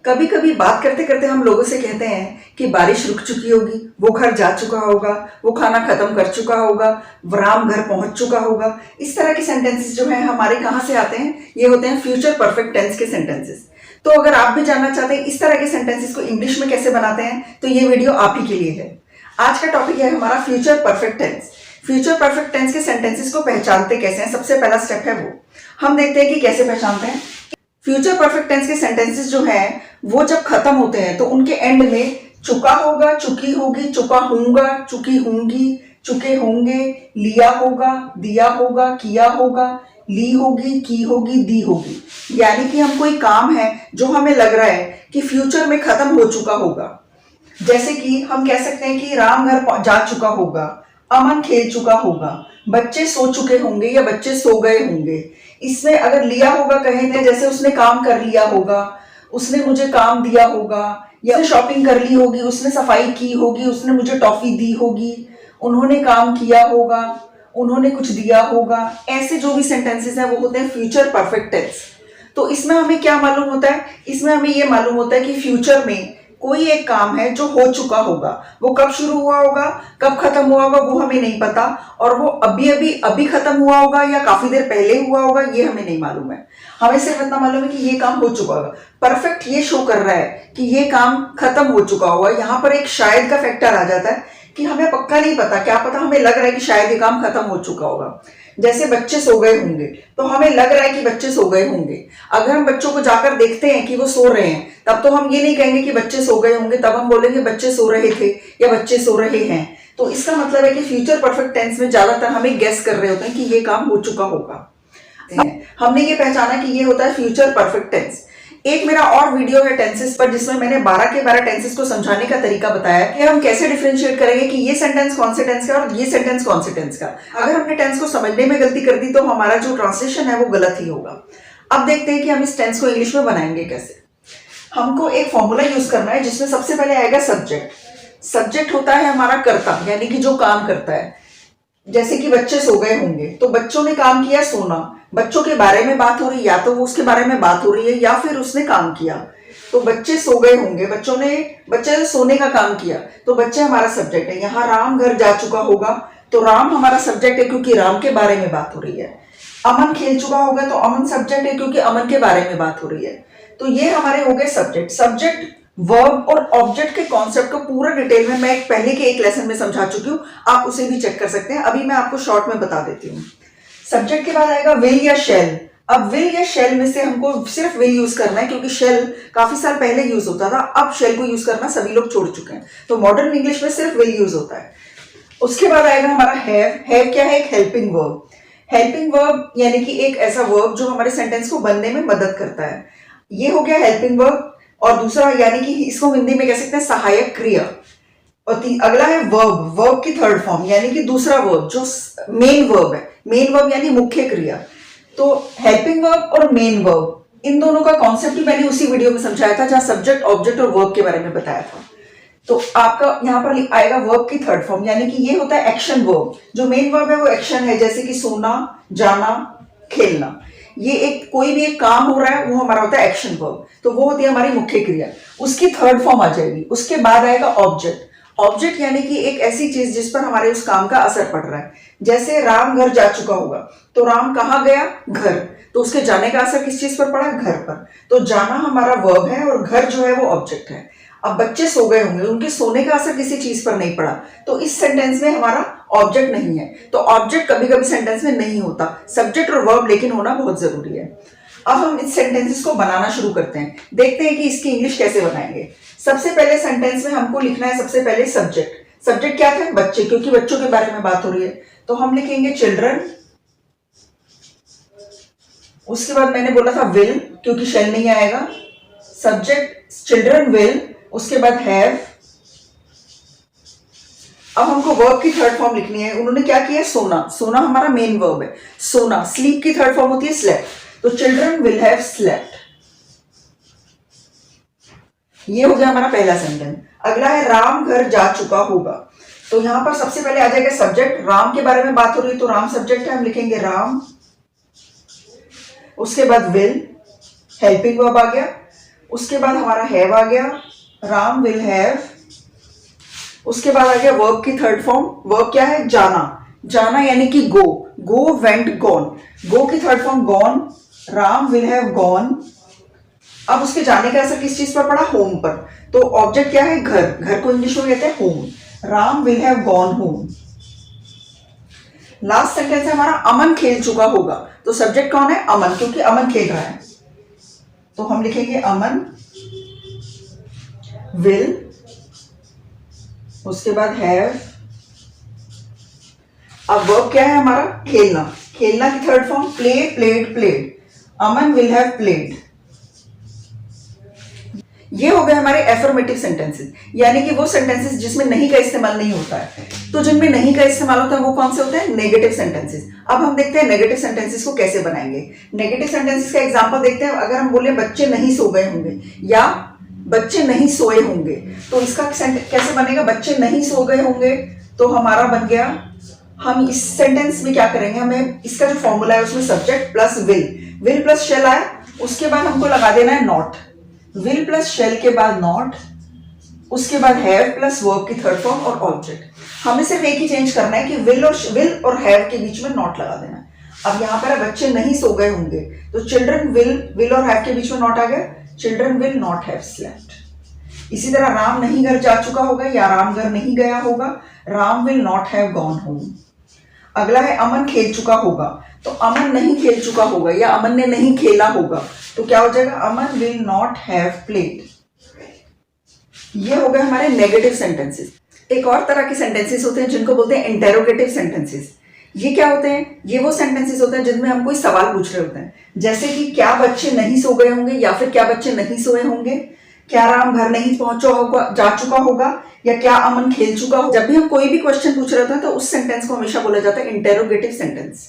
कभी कभी बात करते करते हम लोगों से कहते हैं कि बारिश रुक चुकी होगी, वो घर जा चुका होगा, वो खाना खत्म कर चुका होगा, राम घर पहुंच चुका होगा। इस तरह के सेंटेंसेस जो है हमारे कहाँ से आते हैं? ये होते हैं फ्यूचर परफेक्ट टेंस के सेंटेंसेस। तो अगर आप भी जानना चाहते हैं इस तरह के सेंटेंसेस को इंग्लिश में कैसे बनाते हैं तो ये वीडियो आप ही के लिए है। आज का टॉपिक है हमारा future perfect tense. Future perfect tense के सेंटेंसेस को पहचानते कैसे हैं, सबसे पहला स्टेप है वो। हम देखते हैं कि कैसे पहचानते हैं। फ्यूचर परफेक्ट टेंस के सेंटेंसेस जो हैं वो जब खत्म होते हैं तो उनके एंड में चुका होगा, चुकी होगी, चुका हूंगा, चुकी होंगी, चुके होंगे, लिया होगा, दिया होगा, किया होगा, ली होगी, की होगी, दी होगी। यानी कि हम कोई काम है जो हमें लग रहा है कि फ्यूचर में खत्म हो चुका होगा। जैसे कि हम कह सकते हैं कि राम घर जा चुका होगा, अमन खेल चुका होगा, बच्चे सो चुके होंगे या बच्चे सो गए होंगे। इसमें अगर लिया होगा कहें तो जैसे उसने काम कर लिया होगा, उसने मुझे काम दिया होगा, या शॉपिंग कर ली होगी, उसने सफाई की होगी, उसने मुझे टॉफी दी होगी, उन्होंने काम किया होगा, उन्होंने कुछ दिया होगा। ऐसे जो भी सेंटेंसेस हैं वो होते हैं फ्यूचर परफेक्ट टेंस। तो इसमें हमें क्या मालूम होता है? इसमें हमें ये मालूम होता है कि फ्यूचर में कोई एक काम है जो हो चुका होगा, वो कब शुरू हुआ होगा, कब खत्म हुआ होगा वो हमें नहीं पता, और वो अभी खत्म हुआ होगा या काफी देर पहले हुआ होगा ये हमें नहीं मालूम है। हमें सिर्फ इतना मालूम है कि ये काम हो चुका होगा। परफेक्ट ये शो कर रहा है कि ये काम खत्म हो चुका होगा। यहाँ पर एक शायद का फैक्टर आ जाता है कि हमें पक्का नहीं पता, क्या पता हमें लग रहा है कि शायद ये काम खत्म हो चुका होगा। जैसे बच्चे सो गए होंगे तो हमें लग रहा है कि बच्चे सो गए होंगे। अगर हम बच्चों को जाकर देखते हैं कि वो सो रहे हैं तब तो हम ये नहीं कहेंगे कि बच्चे सो गए होंगे, तब हम बोलेंगे बच्चे सो रहे थे या बच्चे सो रहे हैं। तो इसका मतलब है कि फ्यूचर परफेक्ट टेंस में ज्यादातर हमें गेस कर रहे होते हैं कि ये काम हो चुका होगा। हमने ये पहचाना कि ये होता है फ्यूचर परफेक्ट टेंस। एक मेरा और वीडियो है टेंसेस पर जिसमें मैंने 12 के 12 टेंसेस को समझाने का तरीका बताया कि हम कैसे डिफरेंशिएट करेंगे कि ये सेंटेंस कौन से टेंस का और ये सेंटेंस कौन से टेंस का। अगर हमने टेंस को समझने में गलती कर दी तो हमारा जो ट्रांसलेशन है वो गलत ही होगा। अब देखते हैं कि हम इस टेंस को इंग्लिश में बनाएंगे कैसे। हमको एक फॉर्मूला यूज करना है जिसमें सबसे पहले आएगा सब्जेक्ट। सब्जेक्ट होता है हमारा कर्ता, यानी कि जो काम करता है। जैसे कि बच्चे सो गए होंगे तो बच्चों ने काम किया सोना, बच्चों के बारे में बात हो रही है, या तो वो उसके बारे में बात हो रही है या फिर उसने काम किया। तो बच्चे सो गए होंगे, बच्चे ने सोने का काम किया, तो बच्चे हमारा सब्जेक्ट है। यहाँ राम घर जा चुका होगा तो राम हमारा सब्जेक्ट है क्योंकि राम के बारे में बात हो रही है। अमन खेल चुका होगा तो अमन सब्जेक्ट है क्योंकि अमन के बारे में बात हो रही है। तो ये हमारे हो गए सब्जेक्ट। सब्जेक्ट, वर्ब और ऑब्जेक्ट के कॉन्सेप्ट को पूरा डिटेल में मैं पहले के एक लेसन में समझा चुकी हूँ, आप उसे भी चेक कर सकते हैं। अभी मैं आपको शॉर्ट में बता देती हूँ। सब्जेक्ट के बाद आएगा विल या शेल। अब विल या शेल में से हमको सिर्फ विल यूज करना है क्योंकि शेल काफी साल पहले यूज होता था, अब शेल को यूज करना सभी लोग छोड़ चुके हैं, तो मॉडर्न इंग्लिश में सिर्फ विल यूज होता है। उसके बाद आएगा हमारा हैव। हैव क्या है? एक हेल्पिंग वर्ब। हेल्पिंग वर्ब यानी कि एक ऐसा वर्ब जो हमारे सेंटेंस को बनने में मदद करता है। ये हो गया हेल्पिंग वर्ब। और दूसरा यानी कि इसको हिंदी में कह सकते हैं सहायक क्रिया। और अगला है वर्ब। वर्ब की थर्ड फॉर्म यानी कि दूसरा वर्ब जो मेन वर्ब है। मेन वर्ब यानी मुख्य क्रिया। तो हेल्पिंग वर्ब और मेन वर्ब, इन दोनों का कॉन्सेप्ट भी मैंने उसी वीडियो में समझाया था जहां सब्जेक्ट, ऑब्जेक्ट और वर्ब के बारे में बताया था। तो आपका यहाँ पर आएगा वर्ब की थर्ड फॉर्म, यानी कि ये होता है एक्शन वर्ब। जो मेन वर्ब है वो एक्शन है, जैसे कि सोना, जाना, खेलना। ये एक कोई भी एक काम हो रहा है वो हमारा होता है एक्शन वर्ब, तो वो होती है हमारी मुख्य क्रिया। उसकी थर्ड फॉर्म आ जाएगी। उसके बाद आएगा ऑब्जेक्ट। ऑब्जेक्ट यानी कि एक ऐसी चीज जिस पर हमारे उस काम का असर पड़ रहा है। जैसे राम घर जा चुका होगा तो राम कहाँ गया? घर। तो उसके जाने का असर किस चीज पर पड़ा? घर पर। तो जाना हमारा वर्ब है और घर जो है वो ऑब्जेक्ट है। अब बच्चे सो गए होंगे, उनके सोने का असर किसी चीज पर नहीं पड़ा, तो इस सेंटेंस में हमारा ऑब्जेक्ट नहीं है। तो ऑब्जेक्ट कभी कभी सेंटेंस में नहीं होता, सब्जेक्ट और वर्ब लेकिन होना बहुत जरूरी है। अब हम इस सेंटेंसेस को बनाना शुरू करते हैं। देखते हैं कि इसकी इंग्लिश कैसे बनाएंगे। सबसे पहले सेंटेंस में हमको लिखना है सबसे पहले सब्जेक्ट। सब्जेक्ट क्या था? बच्चे, क्योंकि बच्चों के बारे में बात हो रही है, तो हम लिखेंगे चिल्ड्रन। उसके बाद मैंने बोला था विल, क्योंकि शेल नहीं आएगा। सब्जेक्ट चिल्ड्रन विल, उसके बाद हैव। अब हमको वर्ब की थर्ड फॉर्म लिखनी है। उन्होंने क्या किया? सोना। सोना हमारा मेन वर्ब है। सोना। स्लीप की थर्ड फॉर्म होती है स्लेप्ट, तो चिल्ड्रन विल हैव स्लेप्ट। ये हो गया हमारा पहला सेंटेंस। अगला है राम घर जा चुका होगा। तो यहां पर सबसे पहले आ जाएगा सब्जेक्ट। राम के बारे में बात हो रही है तो राम सब्जेक्ट है, हम लिखेंगे राम। उसके बाद विल, हेल्पिंग वर्ब आ गया। उसके बाद हमारा हैव आ गया, राम विल हैव। उसके बाद आ गया वर्ब की थर्ड फॉर्म। वर्ब क्या है? जाना। जाना यानी कि गो, गो, वेंट, गॉन। गो की third form gone, Ram will have gone. अब उसके जाने का असर किस चीज पर पड़ा? होम पर। तो ऑब्जेक्ट क्या है? घर। घर को इंग्लिश में कहते हैं home. Ram will have gone home. Last sentence है हमारा अमन खेल चुका होगा। तो सब्जेक्ट कौन है? अमन, क्योंकि अमन खेल रहा है। तो हम लिखेंगे अमन विल, उसके बाद हैव। अब वर्ब क्या है हमारा? खेलना। खेलना की third form play, played, played. Aman will have played. ये हो गए हमारे एफर्मेटिव सेंटेंसेस, यानी कि वो सेंटेंसेस जिसमें नहीं का इस्तेमाल नहीं होता है। तो जिनमें नहीं का इस्तेमाल होता है वो कौन से होते हैं? Negative sentences. अब हम देखते हैं नेगेटिव सेंटेंसेस को कैसे बनाएंगे। नेगेटिव सेंटेंसेस का एग्जांपल देखते हैं। अगर हम बोले बच्चे नहीं सो गए होंगे या बच्चे नहीं सोए होंगे, तो इसका कैसे बनेगा? बच्चे नहीं सो गए होंगे तो हमारा बन गया, हम इस सेंटेंस में क्या करेंगे? हमें इसका जो फॉर्मूला है उसमें subject plus will plus shall आया, उसके बाद हमको लगा देना है नॉट। विल प्लस शेल के बाद नॉट, उसके बाद हैव प्लस वर्ब की थर्ड फॉर्म और ऑब्जेक्ट। हमें सिर्फ एक ही चेंज करना है कि विल और हैव के बीच में नॉट लगा देना है। अब यहां पर बच्चे नहीं सो गए होंगे तो चिल्ड्रन विल और हैव के बीच में नॉट आ गया, children will not have slept. इसी तरह राम नहीं घर जा चुका होगा या राम घर नहीं गया होगा, Ram will not have gone home. अगला है अमन खेल चुका होगा, तो अमन नहीं खेल चुका होगा या अमन ने नहीं खेला होगा, तो क्या हो जाएगा? अमन विल नॉट हैव प्लेड। ये हो गए हमारे नेगेटिव सेंटेंसेस। एक और तरह के सेंटेंसेस होते हैं जिनको बोलते हैं इंटेरोगेटिव सेंटेंसेस। ये क्या होते हैं? ये वो सेंटेंसेस होते हैं जिनमें हम कोई सवाल पूछ रहे होते हैं, जैसे कि क्या बच्चे नहीं सो गए होंगे या फिर क्या बच्चे नहीं सोए होंगे, क्या राम घर नहीं पहुंचा होगा, जा चुका होगा, या क्या अमन खेल चुका होगा। जब भी हम कोई भी क्वेश्चन पूछ रहे होते हैं तो उस सेंटेंस को हमेशा बोला जाता है इंटेरोगेटिव सेंटेंस।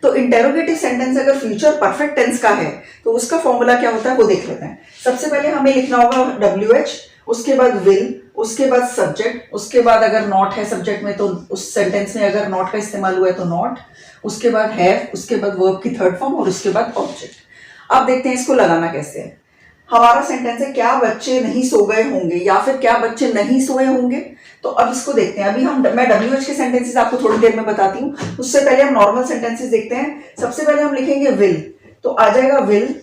तो इंटेरोगेटिव सेंटेंस अगर फ्यूचर परफेक्ट टेंस का है तो उसका फॉर्मूला क्या होता है वो देख लेते हैं। सबसे पहले हमें लिखना होगा WH, उसके बाद विल, उसके बाद सब्जेक्ट, उसके बाद अगर नॉट है सब्जेक्ट में तो उस सेंटेंस में अगर नॉट का इस्तेमाल हुआ है तो नॉट, उसके बाद हैव, उसके बाद वर्ब की थर्ड फॉर्म और उसके बाद ऑब्जेक्ट। अब देखते हैं इसको लगाना कैसे है। हमारा सेंटेंस है क्या बच्चे नहीं सो गए होंगे या फिर क्या बच्चे नहीं सोए होंगे। तो अब इसको देखते हैं। अभी मैं WH के सेंटेंसेस आपको थोड़ी देर में बताती हूँ, उससे पहले हम नॉर्मल सेंटेंसेस देखते हैं। सबसे पहले हम लिखेंगे विल, तो आ जाएगा विल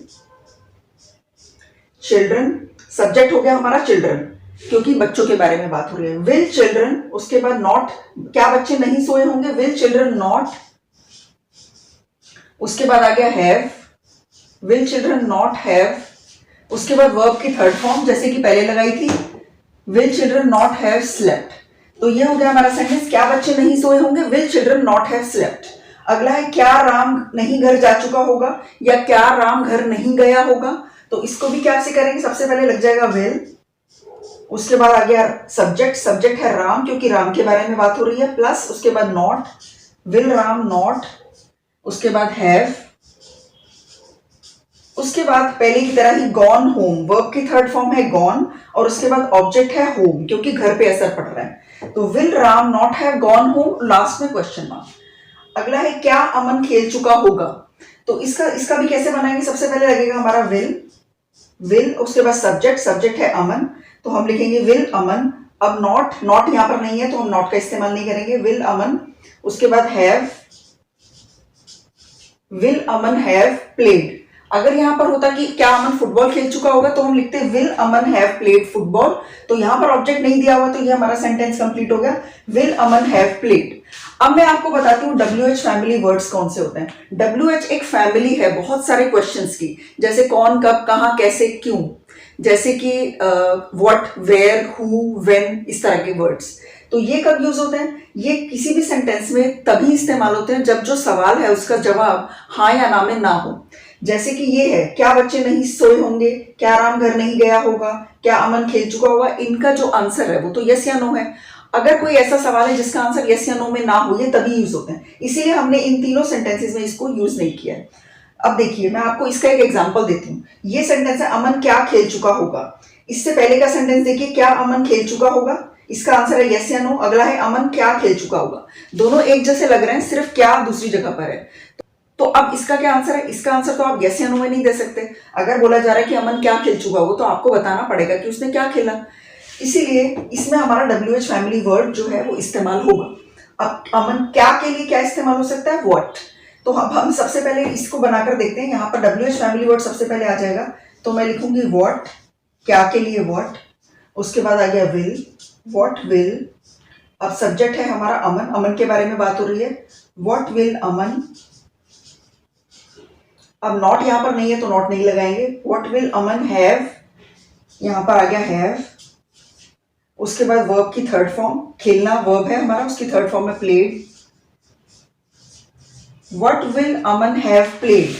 चिल्ड्रन। सब्जेक्ट हो गया हमारा चिल्ड्रन क्योंकि बच्चों के बारे में बात हो रही है। विल चिल्ड्रन, उसके बाद नॉट, क्या बच्चे नहीं सोए होंगे, विल चिल्ड्रन नॉट। उसके बाद आ गया have, will children not have. उसके बाद वर्ब की थर्ड फॉर्म जैसे कि पहले लगाई थी, will children not have slept. तो ये हो गया हमारा सेंटेंस, क्या बच्चे नहीं सोए होंगे, will children not have slept. अगला है क्या राम नहीं घर जा चुका होगा या क्या राम घर नहीं गया होगा। तो इसको भी क्या से करेंगे? सबसे पहले लग जाएगा विल, उसके बाद आ गया सब्जेक्ट, सब्जेक्ट है राम क्योंकि राम के बारे में बात हो रही है, प्लस उसके बाद नॉट, विल राम नॉट। उसके बाद हैव, उसके बाद पहले की तरह ही गॉन होम, वर्ब की थर्ड फॉर्म है गॉन और उसके बाद ऑब्जेक्ट है होम क्योंकि घर पे असर पड़ रहा है। तो will Ram not have gone home, last में क्वेश्चन मार्क। अगला है क्या अमन खेल चुका होगा। तो इसका भी कैसे बनाएंगे? सबसे पहले लगेगा हमारा विल, उसके बाद सब्जेक्ट, सब्जेक्ट है अमन तो हम लिखेंगे विल अमन। अब नॉट यहां पर नहीं है तो हम नॉट का इस्तेमाल नहीं करेंगे, विल अमन। उसके बाद have, will Aman have played. अगर यहां पर होता कि क्या अमन फुटबॉल खेल चुका होगा तो हम लिखते will Aman have played football. तो यहां पर ऑब्जेक्ट नहीं दिया हुआ तो ये हमारा सेंटेंस कंप्लीट हो गया, विल अमन हैव प्लेड। अब मैं आपको बताती हूँ WH फैमिली वर्ड्स कौन से होते हैं। WH एक फैमिली है बहुत सारे क्वेश्चंस की, जैसे कौन, कब, कहां, कैसे, क्यों, जैसे कि व्हाट, वेयर, हु, व्हेन, इस तरह के वर्ड्स। तो ये कब यूज होते हैं? ये किसी भी सेंटेंस में तभी इस्तेमाल होते हैं जब जो सवाल है उसका जवाब हाँ या ना में ना हो। जैसे कि ये है क्या बच्चे नहीं सोए होंगे, क्या राम घर नहीं गया होगा, क्या अमन खेल चुका होगा, इनका जो आंसर है वो तो यस या नो है। अगर कोई ऐसा सवाल है जिसका आंसर यस या नो में ना हो, ये तभी यूज होते हैं, इसीलिए हमने इन तीनों सेंटेंसेस में इसको यूज नहीं किया है। अब देखिए मैं आपको इसका एक एग्जांपल देती हूँ। ये सेंटेंस है अमन क्या खेल चुका होगा। इससे पहले का सेंटेंस देखिए क्या अमन खेल चुका होगा, इसका आंसर है यस या नो। अगला है अमन क्या खेल चुका होगा। दोनों एक जैसे लग रहे हैं, सिर्फ क्या दूसरी जगह पर है। तो अब इसका क्या आंसर है? इसका आंसर तो आप यस या नो में नहीं दे सकते। अगर बोला जा रहा है कि अमन क्या खेल चुका हो तो आपको बताना पड़ेगा कि उसने क्या खेला। इसीलिए इसमें हमारा WH फैमिली वर्ड जो है वो इस्तेमाल होगा। अब अमन क्या के लिए क्या इस्तेमाल हो सकता है? व्हाट। तो अब हम सबसे पहले इसको बनाकर देखते हैं। यहाँ पर WH फैमिली वर्ड सबसे पहले आ जाएगा, तो मैं लिखूंगी व्हाट, क्या के लिए व्हाट। उसके बाद आ गया विल, व्हाट विल। अब सब्जेक्ट है हमारा अमन, अमन के बारे में बात हो रही है, व्हाट विल अमन। अब नॉट यहां पर नहीं है तो नॉट नहीं लगाएंगे। व्हाट विल अमन हैव, यहां पर आ गया हैव। उसके बाद वर्ब की थर्ड फॉर्म, खेलना वर्ब है हमारा, उसकी थर्ड फॉर्म में played. What will Aman have played.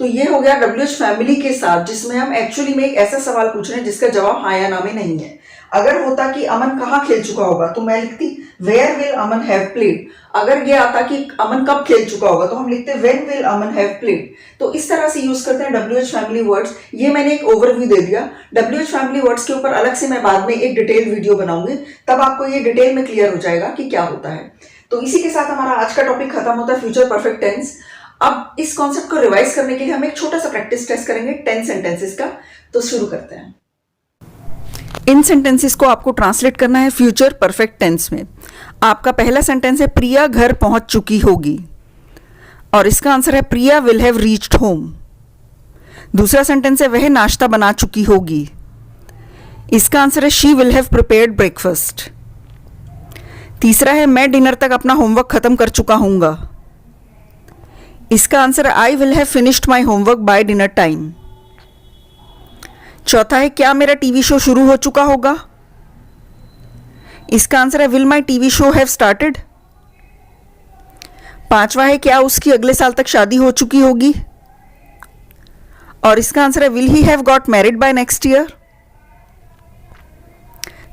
तो ये हो गया WH फैमिली के साथ, जिसमें हम एक्चुअली में एक ऐसा सवाल पूछ रहे हैं जिसका जवाब हाँ या ना में नहीं है। अगर होता कि अमन कहाँ खेल चुका होगा तो मैं लिखती where will Aman have played. अगर ये आता कि अमन कब खेल चुका होगा तो हम लिखते when will Aman have played. तो इस तरह से यूज करते हैं WH फैमिली वर्ड्स। ये मैंने एक ओवरव्यू दे दिया। WH फैमिली वर्ड्स के ऊपर अलग से मैं बाद में एक डिटेल वीडियो बनाऊंगी, तब आपको ये डिटेल में क्लियर हो जाएगा कि क्या होता है। तो इसी के साथ हमारा आज का टॉपिक खत्म होता है, फ्यूचर परफेक्ट टेंस। अब इस कॉन्सेप्ट को रिवाइज करने के लिए हम एक छोटा सा प्रैक्टिस टेस्ट करेंगे 10 सेंटेंसेस का। तो शुरू करते हैं। इन सेंटेंसेस को आपको ट्रांसलेट करना है फ्यूचर परफेक्ट टेंस में। आपका पहला सेंटेंस है प्रिया घर पहुंच चुकी होगी, और इसका आंसर है Priya will have reached home. दूसरा सेंटेंस है वह नाश्ता बना चुकी होगी, इसका आंसर है she will have prepared breakfast. तीसरा है मैं डिनर तक अपना होमवर्क खत्म कर चुका हूंगा, इसका आंसर है I will have finished my homework by dinner time. चौथा है क्या मेरा टीवी शो शुरू हो चुका होगा, इसका आंसर है will my TV show have started. पांचवा है क्या उसकी अगले साल तक शादी हो चुकी होगी, और इसका आंसर है will he have got married bye next year.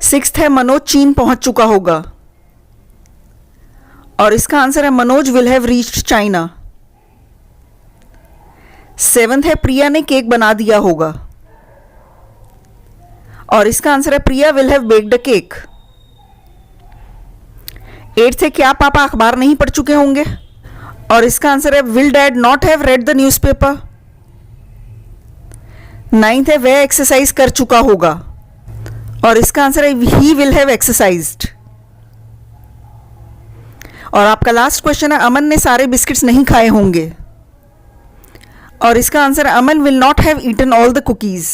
Sixth है मनोज चीन पहुंच चुका होगा, और इसका आंसर है Manoj will have reached China. Seventh है प्रिया ने केक बना दिया होगा, और इसका आंसर है Priya will have baked a cake. Eighth है क्या पापा अखबार नहीं पढ़ चुके होंगे, और इसका आंसर है will dad not have read the newspaper. Ninth है वह एक्सरसाइज कर चुका होगा, और इसका आंसर है ही विल हैव एक्सरसाइज्ड। और आपका लास्ट क्वेश्चन है अमन ने सारे बिस्किट्स नहीं खाए होंगे, और इसका आंसर है Aman will not have eaten all the cookies.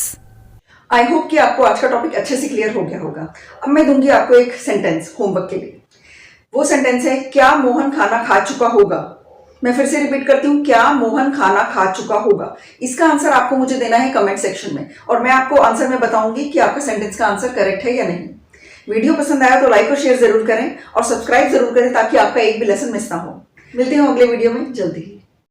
I hope कि आपको आज का टॉपिक अच्छे से क्लियर हो गया होगा। अब मैं दूंगी आपको एक सेंटेंस होमवर्क के लिए। वो सेंटेंस है क्या मोहन खाना खा चुका होगा। मैं फिर से रिपीट करती हूँ, क्या मोहन खाना खा चुका होगा। इसका आंसर आपको मुझे देना है कमेंट सेक्शन में, और मैं आपको आंसर में बताऊंगी कि आपका सेंटेंस का आंसर करेक्ट है या नहीं। वीडियो पसंद आया तो लाइक और शेयर जरूर करें, और सब्सक्राइब जरूर करें ताकि आपका एक भी लेसन मिस ना हो। मिलते हैं अगले वीडियो में जल्दी ही।